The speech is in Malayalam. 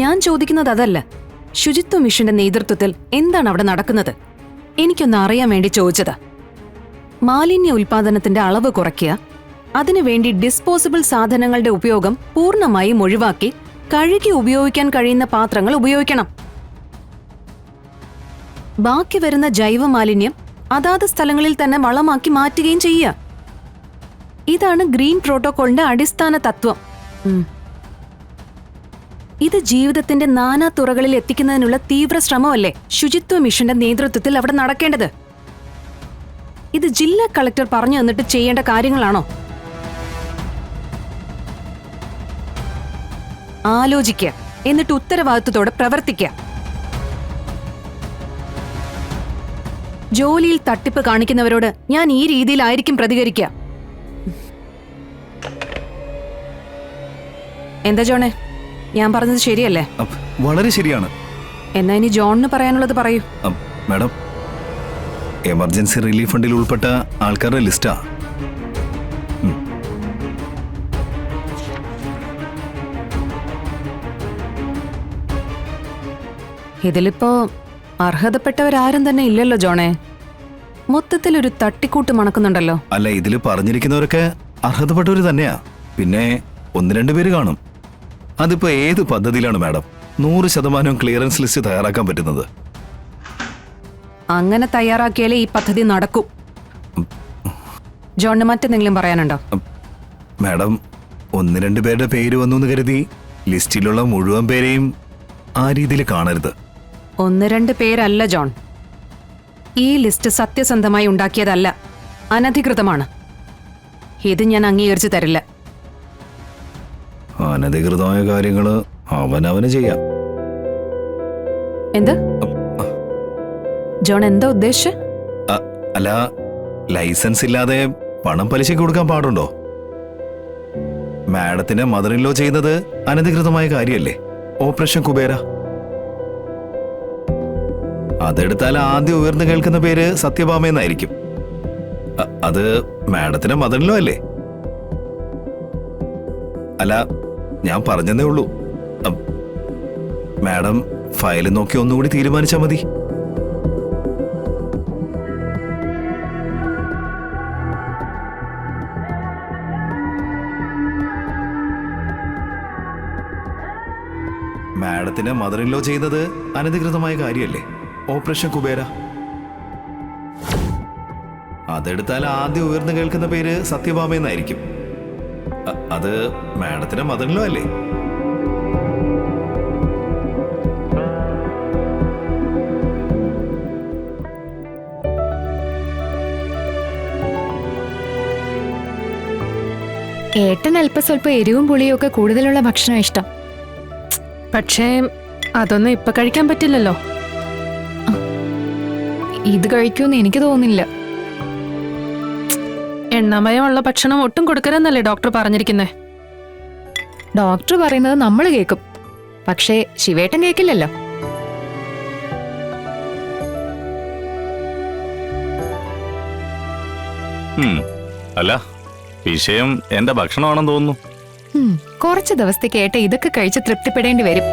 ഞാൻ ചോദിക്കുന്നത് അതല്ല. ശുചിത്വ മിഷന്റെ നേതൃത്വത്തിൽ എന്താണ് അവിടെ നടക്കുന്നത്? എനിക്കൊന്ന് അറിയാൻ വേണ്ടി ചോദിച്ചതാ. മാലിന്യ ഉൽപാദനത്തിന്റെ അളവ് കുറയ്ക്കുക, അതിനുവേണ്ടി ഡിസ്പോസിബിൾ സാധനങ്ങളുടെ ഉപയോഗം പൂർണ്ണമായും ഒഴിവാക്കി കഴുകി ഉപയോഗിക്കാൻ കഴിയുന്ന പാത്രങ്ങൾ ഉപയോഗിക്കണം. ബാക്കി വരുന്ന ജൈവ മാലിന്യം അതാത് സ്ഥലങ്ങളിൽ തന്നെ വളമാക്കി മാറ്റുകയും ചെയ്യുക. ഇതാണ് ഗ്രീൻ പ്രോട്ടോകോളിന്റെ അടിസ്ഥാന തത്വം. ഇത് ജീവിതത്തിന്റെ നാനാ തുറകളിൽ എത്തിക്കുന്നതിനുള്ള തീവ്ര ശ്രമമല്ലേ ശുചിത്വ മിഷന്റെ നേതൃത്വത്തിൽ അവിടെ നടക്കേണ്ടത്? ഇത് ജില്ലാ കളക്ടർ പറഞ്ഞു തന്നിട്ട് ചെയ്യേണ്ട കാര്യങ്ങളാണോ? ആലോചിക്കുക, എന്നിട്ട് ഉത്തരവാദിത്വത്തോടെ പ്രവർത്തിക്കുക. ജോലിയിൽ തട്ടിപ്പ് കാണിക്കുന്നവരോട് ഞാൻ ഈ രീതിയിലായിരിക്കും പ്രതികരിക്കുക. എന്താ ജോണേ, ഞാൻ പറഞ്ഞത് ശരിയല്ലേ? വളരെ ശരിയാണ്. എന്നാ ഇനി ജോണിന് പറയാനുള്ളത് പറയൂ. മാഡം, എമർജൻസി റിലീഫ് ഫണ്ടിൽ ഉൾപ്പെട്ട ആൾക്കാരുടെ ലിസ്റ്റാ. ഇതിലിപ്പോ അർഹതപ്പെട്ടവരാരും തന്നെ ഇല്ലല്ലോ ജോണേ. മൊത്തത്തിലൊരു തട്ടിക്കൂട്ട് മണക്കുന്നുണ്ടല്ലോ. അല്ല, ഇതിൽ പറഞ്ഞിരിക്കുന്നവരൊക്കെ അർഹതപ്പെട്ടവർ തന്നെയാ. പിന്നെ 1-2 പേര് കാണും. അതിപ്പോ ഏത് പദ്ധതിയിലാണ് മാഡം 100% ക്ലിയറൻസ് ലിസ്റ്റ് തയ്യാറാക്കാൻ പറ്റുന്നത്? അങ്ങനെ തയ്യാറാക്കിയാലേ ഈ പദ്ധതി നടക്കൂ. ജോണിന് മറ്റെന്തെങ്കിലും പറയാനുണ്ടോ? മാഡം, 1-2 പേരുടെ പേര് വന്നു എന്ന് കരുതി ലിസ്റ്റിലുള്ള മുഴുവൻ പേരെയും ആ രീതിയിൽ കാണരുത്. 1-2 പേരല്ല ജോൺ. ഈ ലിസ്റ്റ് സത്യസന്ധമായി ഉണ്ടാക്കിയതല്ല, അനധികൃതമാണ്. ഇത് ഞാൻ അംഗീകരിച്ചു തരില്ല. അനധികൃതമായ കാര്യങ്ങള് അവനവന് ചെയ്യാം. എന്ത് ജോൺ, എന്താ ഉദ്ദേശിച്ച? അല്ല, ലൈസൻസ് ഇല്ലാതെ പണം പലിശയ്ക്ക് കൊടുക്കാൻ പാടുണ്ടോ? മാഡത്തിന്റെ മദറിൻലോ ചെയ്യുന്നത് അനധികൃതമായ കാര്യമല്ലേ? ഓപ്പറേഷൻ കുബേര. അതെടുത്താൽ ആദ്യം ഉയർന്നു കേൾക്കുന്ന പേര് സത്യഭാമയെന്നായിരിക്കും. അത് മാഡത്തിന്റെ മദറിൻലോ അല്ലേ? അല്ല, ഞാൻ പറഞ്ഞതേ ഉള്ളൂ. മാഡം ഫയൽ നോക്കി ഒന്നുകൂടി തീരുമാനിച്ചാൽ മതി. മാഡത്തിന്റെ മദറിൻലോ ചെയ്യുന്നത് അനധികൃതമായ കാര്യമല്ലേ? ഓപ്പറേഷൻ കുബേര. അതെടുത്താൽ ആദ്യം ഉയർന്നു കേൾക്കുന്ന പേര് സത്യഭാമയെന്നായിരിക്കും. അത് മാഡത്തിന്റെ മദറിൻലോ അല്ലേ? ഏട്ടൻ അല്പസ്വല്പം എരിവും പുളിയും ഒക്കെ കൂടുതലുള്ള ഭക്ഷണം ഇഷ്ടം. പക്ഷേ അതൊന്നും ഇപ്പൊ കഴിക്കാൻ പറ്റില്ലല്ലോ. ഇത് കഴിക്കൂന്ന് എനിക്ക് തോന്നുന്നില്ല. എണ്ണമയമുള്ള ഭക്ഷണം ഒട്ടും കൊടുക്കരുതെന്നല്ലേ ഡോക്ടർ പറഞ്ഞിരിക്കുന്നേ? ഡോക്ടർ പറയുന്നത് നമ്മൾ കേൾക്കും, പക്ഷേ ശിവേട്ടൻ കേൾക്കില്ലല്ലോ. അല്ല, വിഷയം എന്റെ ഭക്ഷണമാണെന്ന് തോന്നുന്നു. കുറച്ച് ദിവസത്തേക്ക് ഏട്ട ഇതൊക്കെ കഴിച്ച് തൃപ്തിപ്പെടേണ്ടി വരും.